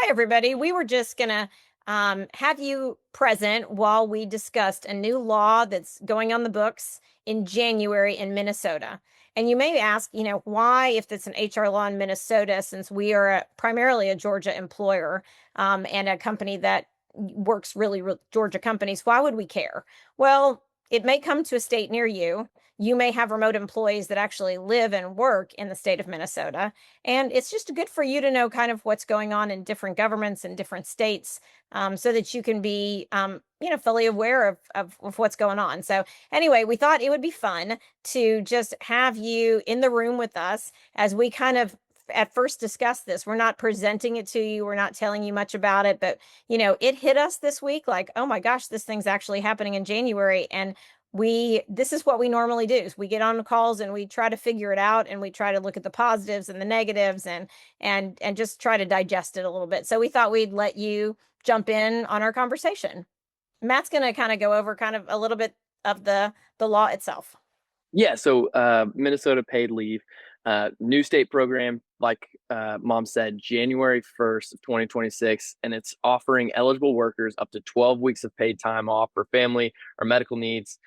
Hi, everybody. We were just going to have you present while we discussed a new law that's going on the books in January in Minnesota. And you may ask, why, if it's an HR law in Minnesota, since we are primarily a Georgia employer and a company that works really with Georgia companies, why would we care? Well, it may come to a state near you. You may have remote employees that actually live and work in the state of Minnesota. And it's just good for you to know kind of what's going on in different governments and different states, so that you can be, fully aware of what's going on. So, anyway, we thought it would be fun to just have you in the room with us as we kind of at first discuss this. We're not presenting it to you, we're not telling you much about it, but it hit us this week like, oh my gosh, this thing's actually happening in January. And this is what we normally do is we get on the calls and we try to figure it out, and we try to look at the positives and the negatives, and just try to digest it a little bit. So we thought we'd let you jump in on our conversation. Matt's going to kind of go over kind of a little bit of the law itself. Yeah, so Minnesota paid leave, new state program, like Mom said, January 1st of 2026, and it's offering eligible workers up to 12 weeks of paid time off for family or medical needs.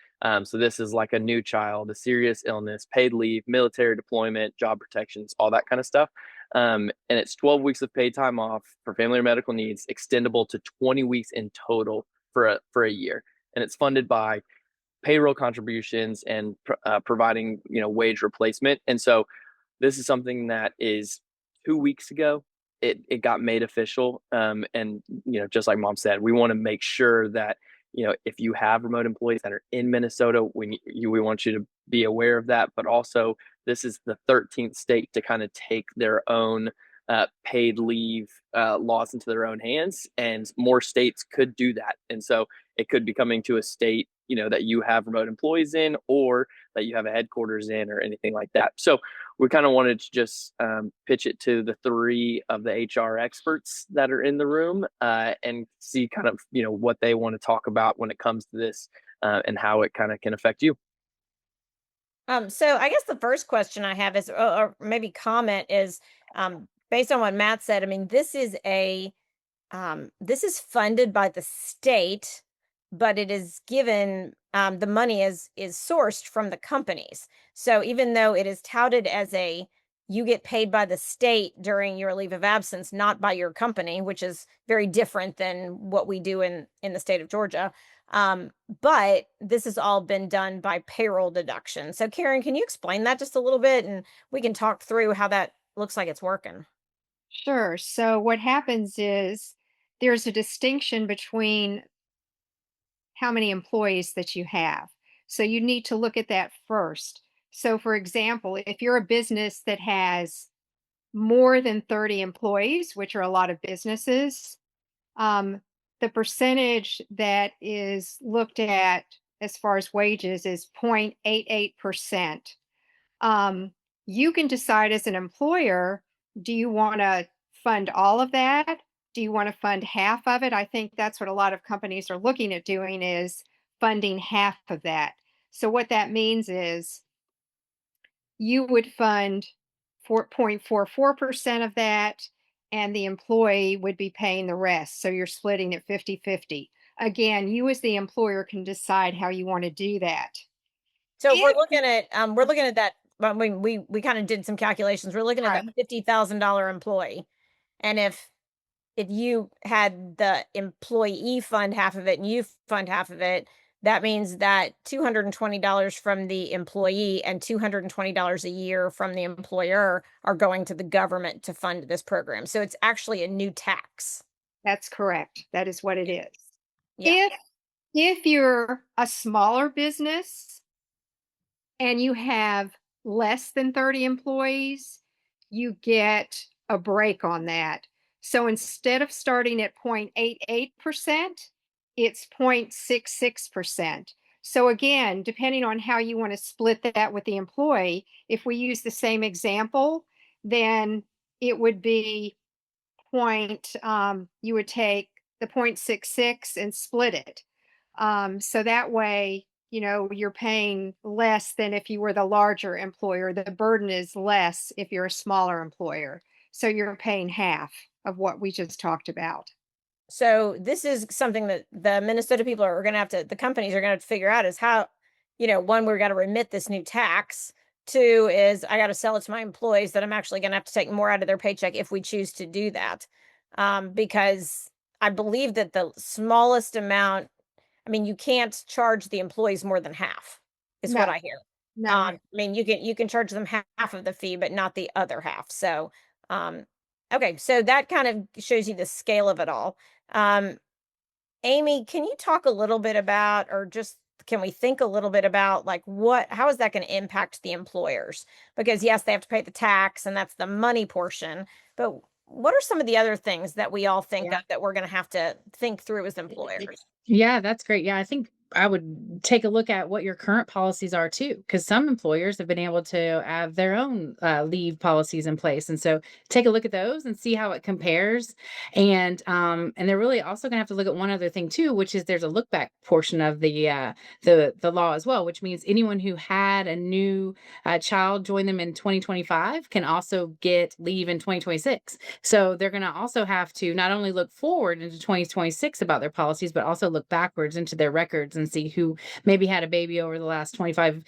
So this is like a new child, a serious illness, paid leave, military deployment, job protections, all that kind of stuff. And it's 12 weeks of paid time off for family or medical needs, extendable to 20 weeks in total for a year. And it's funded by payroll contributions and providing wage replacement. And so this is something that is 2 weeks ago it got made official. And just like Mom said, we want to make sure that if you have remote employees that are in Minnesota, we want you to be aware of that. But also, this is the 13th state to kind of take their own paid leave laws into their own hands, and more states could do that. And so it could be coming to a state that you have remote employees in, or that you have a headquarters in, or anything like that. So we kind of wanted to just pitch it to the three of the HR experts that are in the room, and see kind of what they want to talk about when it comes to this, and how it kind of can affect you. So I guess the first question I have is, or maybe comment is, based on what Matt said. I mean, this is funded by the state, but it is given, the money is sourced from the companies. So even though it is touted as you get paid by the state during your leave of absence, not by your company, which is very different than what we do in the state of Georgia. But this has all been done by payroll deduction. So Karen, can you explain that just a little bit, and we can talk through how that looks like it's working? Sure. So what happens is there's a distinction between how many employees that you have. So you need to look at that first. So, for example, if you're a business that has more than 30 employees, which are a lot of businesses, um, the percentage that is looked at as far as wages is 0.88%. Um, you can decide as an employer, do you want to fund all of that? Do you want to fund half of it? I think that's what a lot of companies are looking at doing is funding half of that. So what that means is you would fund 4.44% of that, and the employee would be paying the rest. So you're splitting it 50-50. Again, you as the employer can decide how you want to do that. So if If we're looking at that. I mean, we kind of did some calculations. We're looking at that Right. $50,000 employee, and if you had the employee fund half of it and you fund half of it, that means that $220 from the employee and $220 a year from the employer are going to the government to fund this program. So it's actually a new tax. That's correct. That is what it is. Yeah. If if you're a smaller business and you have less than 30 employees, you get a break on that. So instead of starting at 0.88%, it's 0.66%. So again, depending on how you want to split that with the employee, if we use the same example, then it would be you would take the 0.66 and split it. So that way, you're paying less than if you were the larger employer. The burden is less if you're a smaller employer. So you're paying half. of what we just talked about. So this is something that the Minnesota people are going to have to, the companies are going to have to figure out is how, one, we're going to remit this new tax. Two is I got to sell it to my employees that I'm actually going to have to take more out of their paycheck if we choose to do that. Because I believe that the smallest amount, I mean, you can't charge the employees more than half, is what No, I hear. no. I mean, you can charge them half of the fee, but not the other half. So, um, okay, so that kind of shows you the scale of it all. Um, Amy, can you talk a little bit about, or just can we think a little bit about like how is that going to impact the employers? Because yes, they have to pay the tax and that's the money portion, but what are some of the other things that we all think Yeah. of that we're going to have to think through as employers? Yeah, that's great. Yeah, I think I would take a look at what your current policies are too, because some employers have been able to have their own leave policies in place, and so take a look at those and see how it compares. And they're really also going to have to look at one other thing too, which is there's a look back portion of the law as well, which means anyone who had a new child join them in 2025 can also get leave in 2026. So they're going to also have to not only look forward into 2026 about their policies, but also look backwards into their records and see who maybe had a baby over the last 25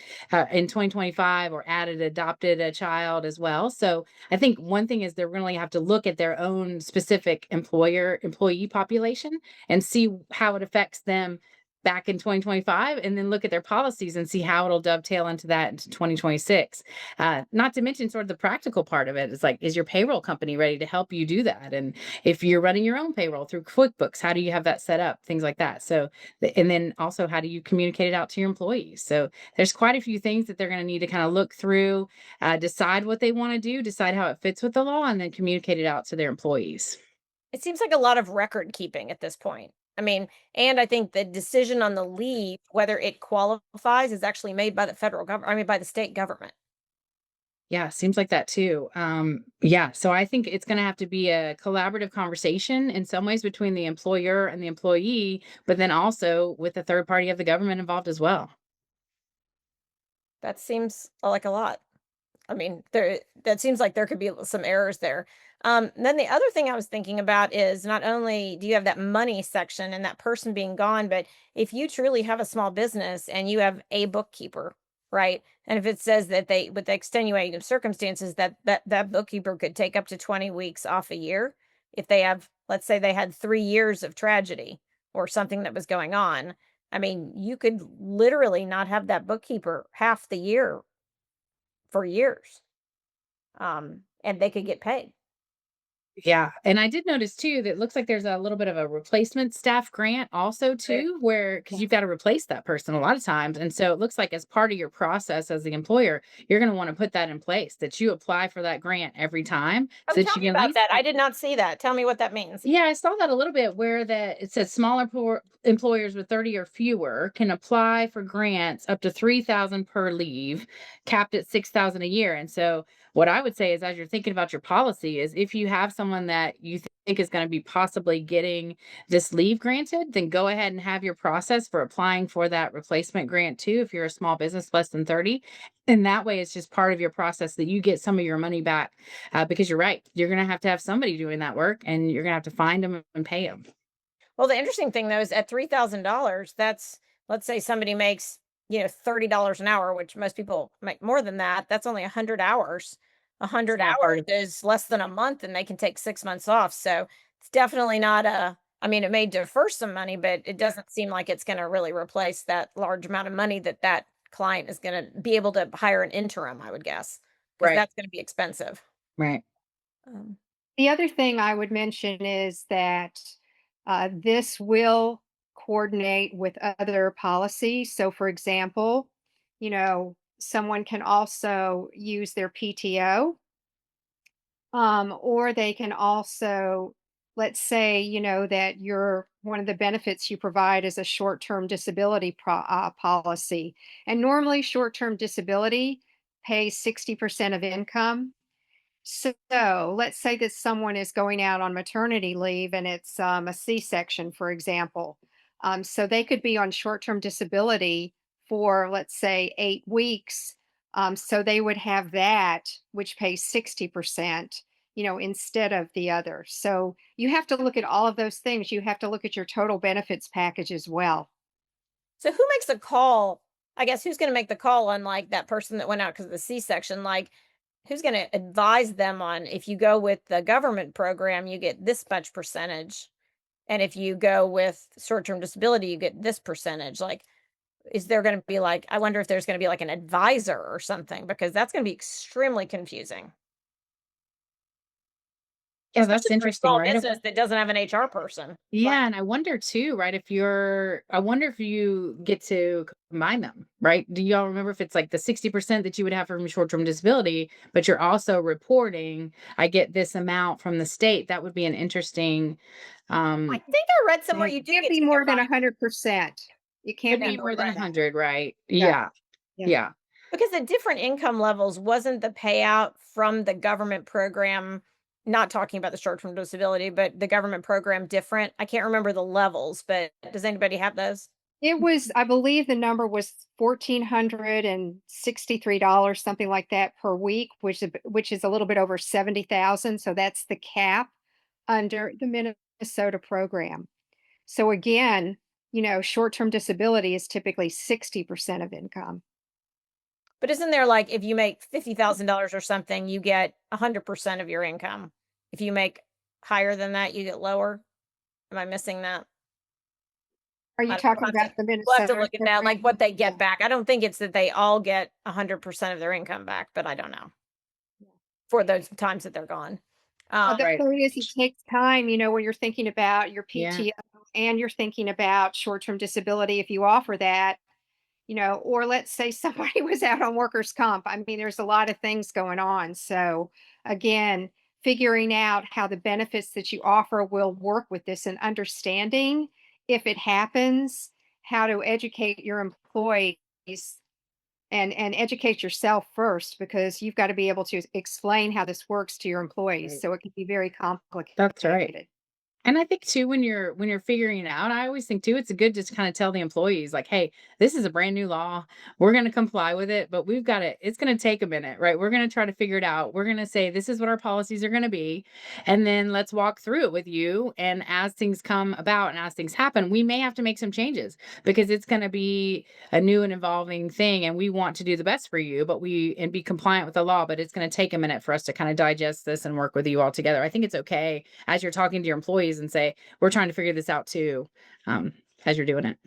in 2025 or added, adopted a child as well. So I think one thing is they're really have to look at their own specific employee population and see how it affects them back in 2025, and then look at their policies and see how it'll dovetail into that into 2026. Not to mention sort of the practical part of it is like, is your payroll company ready to help you do that? And if you're running your own payroll through QuickBooks, how do you have that set up? Things like that. So, and then also, how do you communicate it out to your employees? So there's quite a few things that they're going to need to kind of look through, decide what they want to do, decide how it fits with the law, and then communicate it out to their employees. It seems like a lot of record keeping at this point. I mean, and I think the decision on the leave, whether it qualifies, is actually made by the federal government, I mean, by the state government. Yeah, seems like that too. Yeah, so I think it's going to have to be a collaborative conversation in some ways between the employer and the employee, but then also with the third party of the government involved as well. That seems like a lot. I mean, that seems like there could be some errors there. Then the other thing I was thinking about is not only do you have that money section and that person being gone, but if you truly have a small business and you have a bookkeeper, right? And if it says that they, with the extenuating circumstances, that bookkeeper could take up to 20 weeks off a year, if they have, let's say they had 3 years of tragedy or something that was going on. I mean, you could literally not have that bookkeeper half the year for years, and they could get paid. Yeah, and I did notice too that it looks like there's a little bit of a replacement staff grant also Right. too, where because Yeah. you've got to replace that person a lot of times, and so it looks like as part of your process as the employer, you're going to want to put that in place that you apply for that grant every time, Oh, so that tell you me can at about least. that. I did not see that. Tell me what that means. Yeah, I saw that a little bit where that it says smaller employers with 30 or fewer can apply for grants up to 3,000 per leave, capped at 6,000 a year. And so what I would say is as you're thinking about your policy is if you have someone that you think is going to be possibly getting this leave granted, then go ahead and have your process for applying for that replacement grant too if you're a small business less than 30. And that way it's just part of your process that you get some of your money back, because you're right. You're going to have somebody doing that work and you're going to have to find them and pay them. Well, the interesting thing though is at $3,000, that's, let's say somebody makes, $30 an hour, which most people make more than that. That's only 100 hours. A hundred Small part hours of is less than a month, and they can take 6 months off. So it's definitely not a. I mean, it may defer some money, but it doesn't seem like it's going to really replace that large amount of money that client is going to be able to hire an interim. I would guess because right, that's going to be expensive. right. Um, The other thing I would mention is that this will coordinate with other policies. So, for example, someone can also use their PTO, or they can also, let's say, that your one of the benefits you provide is a short-term disability policy, and normally short-term disability pays 60% of income. So let's say that someone is going out on maternity leave and it's a C-section, for example. So they could be on short-term disability for, let's say, 8 weeks. So they would have that, which pays 60%. instead of the other. So you have to look at all of those things. You have to look at your total benefits package as well. So who makes a call? I guess who's going to make the call on like that person that went out because of the C-section? Like, who's going to advise them on if you go with the government program, you get this much percentage, and if you go with short-term disability, you get this percentage. Like, is there going to be like? I wonder if there's going to be like an advisor or something because that's going to be extremely confusing, Yeah, that's especially for a interesting, small right? business that doesn't have an HR person. Like, Yeah, and I wonder too, right, I wonder if you get to combine them, right? Do y'all remember if it's like the 60% that you would have from short-term disability, but you're also reporting, I get this amount from the state? That would be an interesting, I um, think I read somewhere It you do can't get be to more than combine 100%. It can't could be be more more than than that. 100, right? Yeah. Yeah, Yeah. yeah. because at different income levels, wasn't the payout from the government program, not talking about the short-term disability, but the government program different? I can't remember the levels, but does anybody have those? It was, I believe the number was $1,463, something like that per week, which is a little bit over 70,000. So that's the cap under the Minnesota program. So again, short-term disability is typically 60% of income. But isn't there like if you make $50,000 or something, you get 100% of your income? If you make higher than that, you get lower? Am I missing that? Are I you don't know. talking about the We'll have to Minnesota look at that, program? like what they Yeah. get back. I don't think it's that they all get 100% of their income back, but I don't know for those times that they're gone. Well, the Right. thing is, it takes time, when you're thinking about your Yeah. PTO and you're thinking about short-term disability, if you offer that, or let's say somebody was out on workers' comp. I mean, there's a lot of things going on. So again, figuring out how the benefits that you offer will work with this and understanding if it happens, how to educate your employees and educate yourself first because you've got to be able to explain how this works to your employees. Right. So it can be very That's right. complicated. And I think too, when you're figuring it out, I always think too, it's good just to kind of tell the employees like, hey, this is a brand new law. We're going to comply with it, but we've got it. It's going to take a minute, right? We're going to try to figure it out. We're going to say, this is what our policies are going to be. And then let's walk through it with you. And as things come about and as things happen, we may have to make some changes because it's going to be a new and evolving thing. And we want to do the best for you, and be compliant with the law, but it's going to take a minute for us to kind of digest this and work with you all together. I think it's okay as you're talking to your employees and say, we're trying to figure this out too, um, as you're doing it.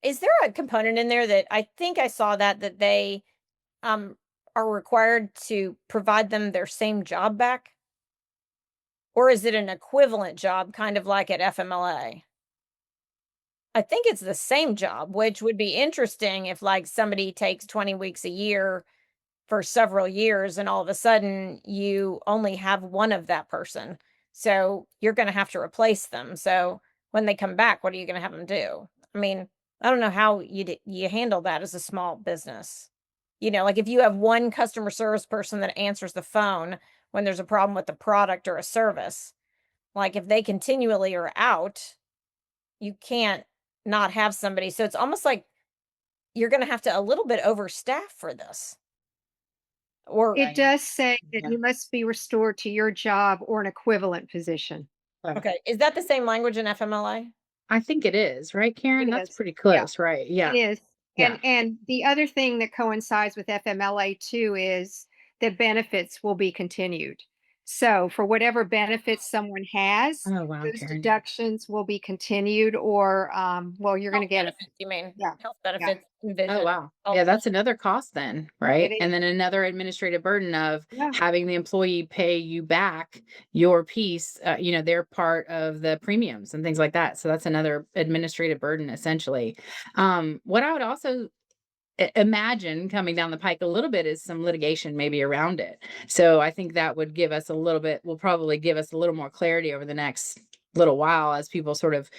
Is there a component in there that I think I saw that they um are required to provide them their same job back? Or is it an equivalent job, kind of like at FMLA? I think it's the same job, which would be interesting if like somebody takes 20 weeks a year for several years and all of a sudden you only have one of that person. So you're going to have to replace them. So when they come back, what are you going to have them do? I mean, I don't know how you handle that as a small business. Like if you have one customer service person that answers the phone when there's a problem with the product or a service, like if they continually are out, you can't not have somebody. So it's almost like you're going to have to a little bit overstaff for this. Or It Right. does say that Yeah. you must be restored to your job or an equivalent position. okay, is that the same language in FMLA? I think it is, right, It Karen? That's is. pretty Yeah, close, right? it Yeah. is. Yeah. And the other thing that coincides with FMLA too is that benefits will be continued. So for whatever benefits someone has, Oh, wow, those Karen. deductions will be continued or well, you're going to Health get a benefits, you mean? yeah, Health yeah, benefits, and Oh, vision, wow. all Yeah, of that. that's another cost then, it right? is. And then another administrative burden of Yeah. having the employee pay you back your piece, their part of the premiums and things like that. So that's another administrative burden essentially. What I would also imagine coming down the pike a little bit is some litigation maybe around it. So I think that would give us a little bit, will probably give us a little more clarity over the next little while as people sort of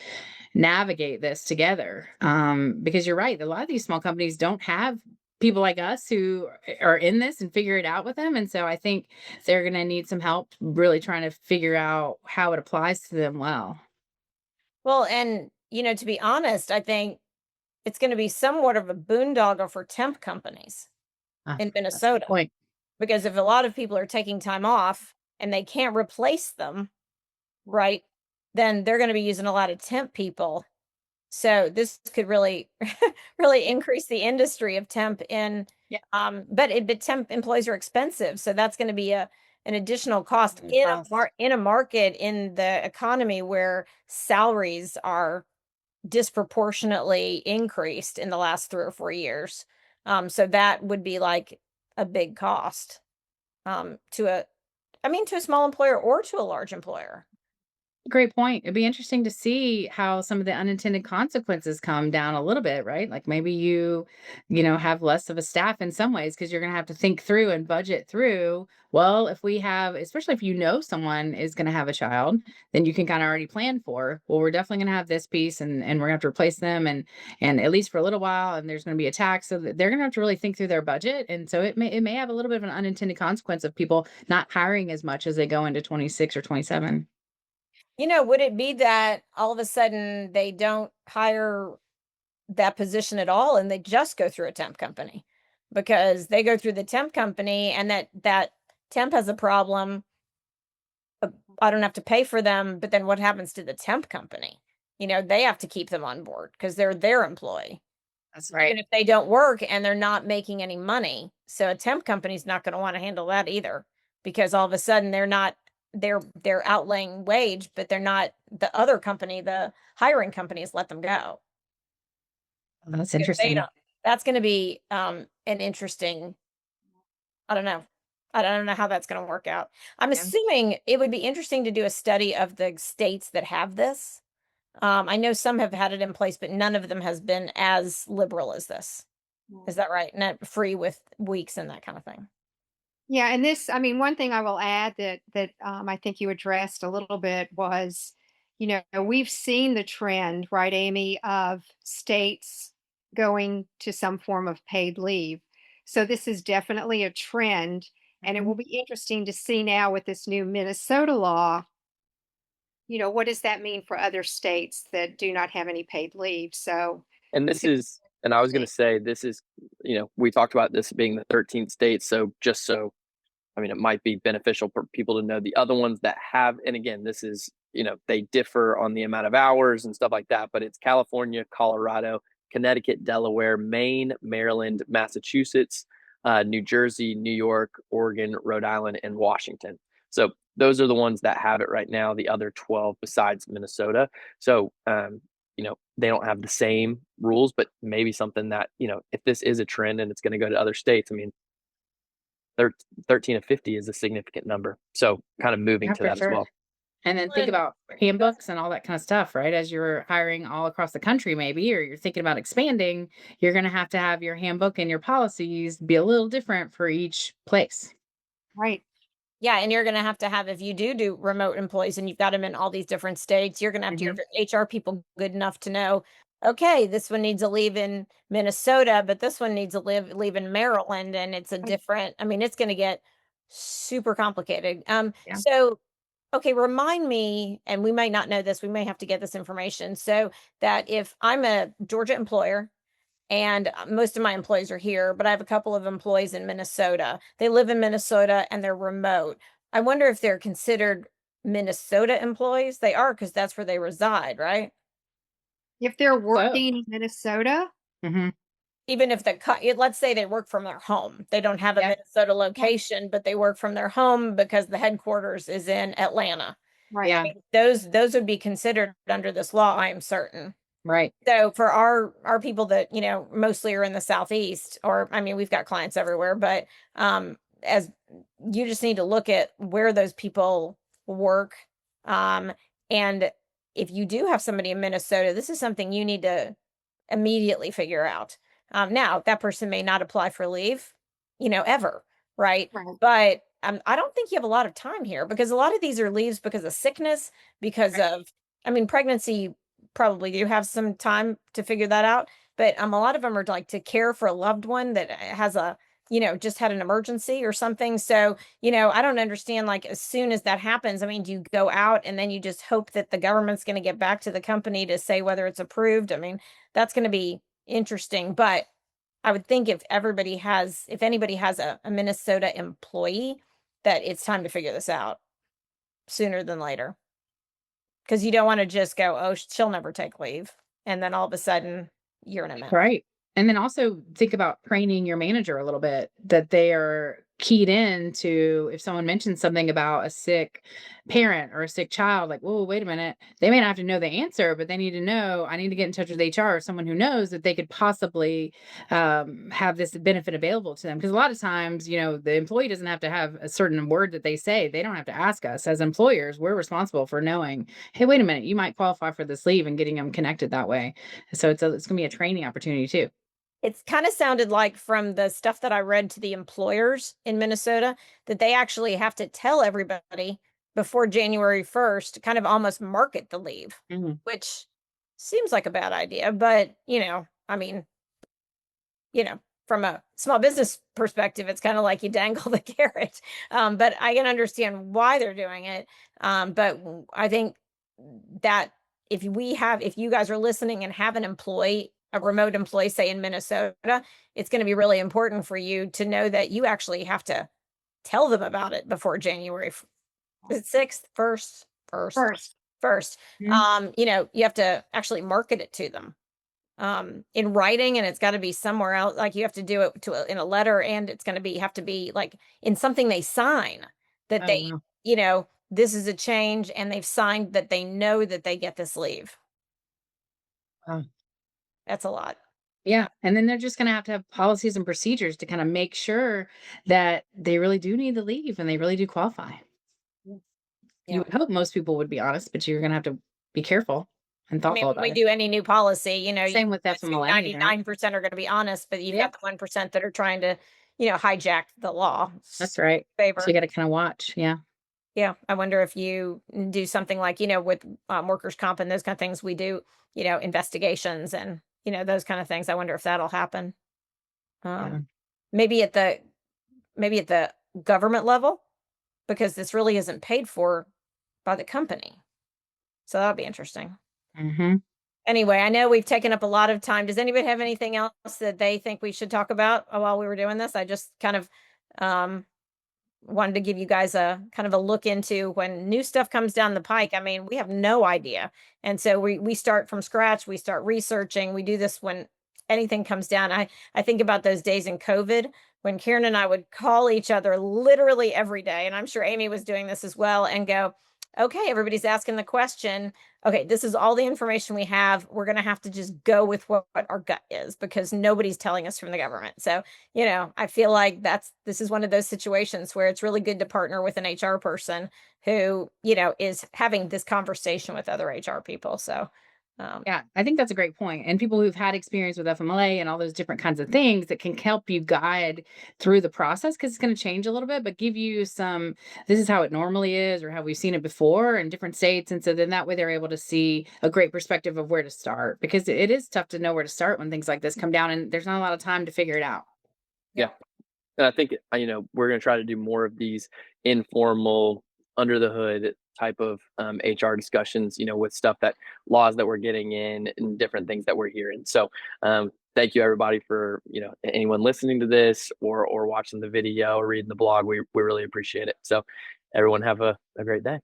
navigate this together. Because you're right, a lot of these small companies don't have people like us who are in this and figure it out with them. And so I think they're going to need some help really trying to figure out how it applies to them well. Well, and, to be honest, I think it's gonna be somewhat of a boondoggle for temp companies Ah, in that's a good Minnesota, point. because if a lot of people are taking time off and they can't replace them, right? Then they're going to be using a lot of temp people. So this could really, really increase the industry of temp in, Yeah. but temp employees are expensive, so that's going to be an additional cost Cost. in a market in the economy where salaries are disproportionately increased in the last 3 or 4 years. So that would be like a big cost to to a small employer or to a large employer. Great point. It'd be interesting to see how some of the unintended consequences come down a little bit, right? Like maybe have less of a staff in some ways because you're going to have to think through and budget through. Well, if we have, especially if someone is going to have a child, then you can kind of already plan for, well, we're definitely going to have this piece and we're going to have to replace them and at least for a little while, and there's going to be a tax. So they're going to have to really think through their budget. And so it may have a little bit of an unintended consequence of people not hiring as much as they go into 26 or 27. Would it be that all of a sudden they don't hire that position at all and they just go through a temp company? Because they go through the temp company and that temp has a problem, I don't have to pay for them, but then what happens to the temp company? They have to keep them on board because they're their employee, That's even right. if they don't work and they're not making any money. So a temp company's not going to want to handle that either, because all of a sudden they're outlaying wage, but they're not the other company, the hiring companies let them go That's because they interesting. don't. That's going to be an interesting. I don't know. I don't know how that's going to work out. I'm Yeah. assuming it would be interesting to do a study of the states that have this. I know some have had it in place, but none of them has been as liberal as this. Is that right? Not free with weeks and that kind of thing. Yeah, and one thing I will add that I think you addressed a little bit was, we've seen the trend, right, Amy, of states going to some form of paid leave. So this is definitely a trend, and it Mhm. will be interesting to see now with this new Minnesota law, what does that mean for other states that do not have any paid leave? So And it's this going is, and I was to going be to say, this is, we talked about this being the 13th state. So just so, I mean, it might be beneficial for people to know the other ones that have, and again, this is, they differ on the amount of hours and stuff like that, but it's California, Colorado, Connecticut, Delaware, Maine, Maryland, Massachusetts, New Jersey, New York, Oregon, Rhode Island, and Washington. So those are the ones that have it right now, the other 12 besides Minnesota. So, they don't have the same rules, but maybe something that, if this is a trend and it's going to go to other states, I mean, 13 of 50 is a significant number. So kind of moving Yeah, to for that as sure. well. And then think Well, about handbooks and all that kind of stuff, right? As you're hiring all across the country, maybe, or you're thinking about expanding, you're going to have your handbook and your policies be a little different for each place. right. yeah, and you're gonna have to have, if you do remote employees and you've got them in all these different states, you're gonna have to Hmm. your HR people good enough to know, okay, this one needs a leave in Minnesota, but this one needs a leave in Maryland, and it's a different. I mean, it's gonna get super complicated. Yeah. So okay, remind me, and we might not know this, we may have to get this information. So that if I'm a Georgia employer and most of my employees are here, but I have a couple of employees in Minnesota. They live in Minnesota and they're remote. I wonder if they're considered Minnesota employees. They are because that's where they reside, right? If they're So, working in Minnesota, hmm Even if let's say they work from their home, they don't have a yeah, Minnesota location, but they work from their home because the headquarters is in Atlanta. I right. yeah, mean, those would be considered under this law, I am certain. right. So for our people that, mostly are in the Southeast, or I mean, we've got clients everywhere, but as you just need to look at where those people work. Um, and if you do have somebody in Minnesota, this is something you need to immediately figure out. Now that person may not apply for leave, ever, right? Right. But I don't think you have a lot of time here because a lot of these are leaves because of sickness, because Right. of, I mean, pregnancy. Probably do have some time to figure that out, but a lot of them are like to care for a loved one that has just had an emergency or something. So, I don't understand, like, as soon as that happens, I mean, do you go out and then you just hope that the government's going to get back to the company to say whether it's approved? I mean, that's going to be interesting, but I would think if anybody has a Minnesota employee, that it's time to figure this out. sooner than later. Because you don't want to just go, oh, she'll never take leave. And then all of a sudden you're in a mess. Right. And then also think about training your manager a little bit, that they are keyed in to, if someone mentions something about a sick parent or a sick child, like, oh, wait a minute. They may not have to know the answer, but they need to know, I need to get in touch with HR or someone who knows that they could possibly have this benefit available to them. Because a lot of times, the employee doesn't have to have a certain word that they say. They don't have to ask us. As employers, we're responsible for knowing, hey, wait a minute, you might qualify for this leave, and getting them connected that way. So it's going to be a training opportunity too. It's kind of sounded like from the stuff that I read to the employers in Minnesota that they actually have to tell everybody before January 1st to kind of almost market the leave, which seems like a bad idea. But, I mean, from a small business perspective, it's kind of like you dangle the carrot. But I can understand why they're doing it. But I think that if you guys are listening and have a remote employee, say in Minnesota, it's going to be really important for you to know that you actually have to tell them about it before January 6th, first. Mhm. You have to actually market it to them in writing, and it's got to be somewhere else. Like you have to do it in a letter, and it's going to be have to be like in something they sign that Oh, they, wow. this is a change, and they've signed that they know that they get this leave. Wow. That's a lot. Yeah. And then they're just going to have policies and procedures to kind of make sure that they really do need the leave and they really do qualify. You Yeah. would hope most people would be honest, but you're going to have to be careful and I mean, thoughtful when about we it. do any new policy, you Same with assume FMLA, right? 99% are going to be honest, but you've Yeah, got the 1% that are trying to, hijack the law. that's right. So you Favor. got to kind of watch. Yeah. Yeah, I wonder if you do something like, with workers' comp and those kind of things, we do, investigations and, those kind of things. I wonder if that'll happen. Yeah. Um, maybe at the government level, because this really isn't paid for by the company. So that'll be interesting. Hmm. Anyway, I know we've taken up a lot of time. Does anybody have anything else that they think we should talk about while we were doing this? I just kind of um, wanted to give you guys a kind of a look into when new stuff comes down the pike. I mean, we have no idea. And so we start from scratch, we start researching. We do this when anything comes down. I think about those days in COVID when Karen and I would call each other literally every day, and I'm sure Amy was doing this as well, and go, okay, everybody's asking the question. Okay, this is all the information we have. We're going to have to just go with what our gut is because nobody's telling us from the government. So I feel like this is one of those situations where it's really good to partner with an HR person who, is having this conversation with other HR people. So, Yeah, I think that's a great point. And people who've had experience with FMLA and all those different kinds of things that can help you guide through the process, because it's going to change a little bit, but give you some, this is how it normally is or how we've seen it before in different states. And so then that way they're able to see a great perspective of where to start, because it is tough to know where to start when things like this come down and there's not a lot of time to figure it out. Yeah. And I think, we're going to try to do more of these informal, under the hood type of HR discussions, with stuff laws that we're getting in and different things that we're hearing. So, thank you everybody for, anyone listening to this or watching the video or reading the blog. We really appreciate it. So, everyone have a great day.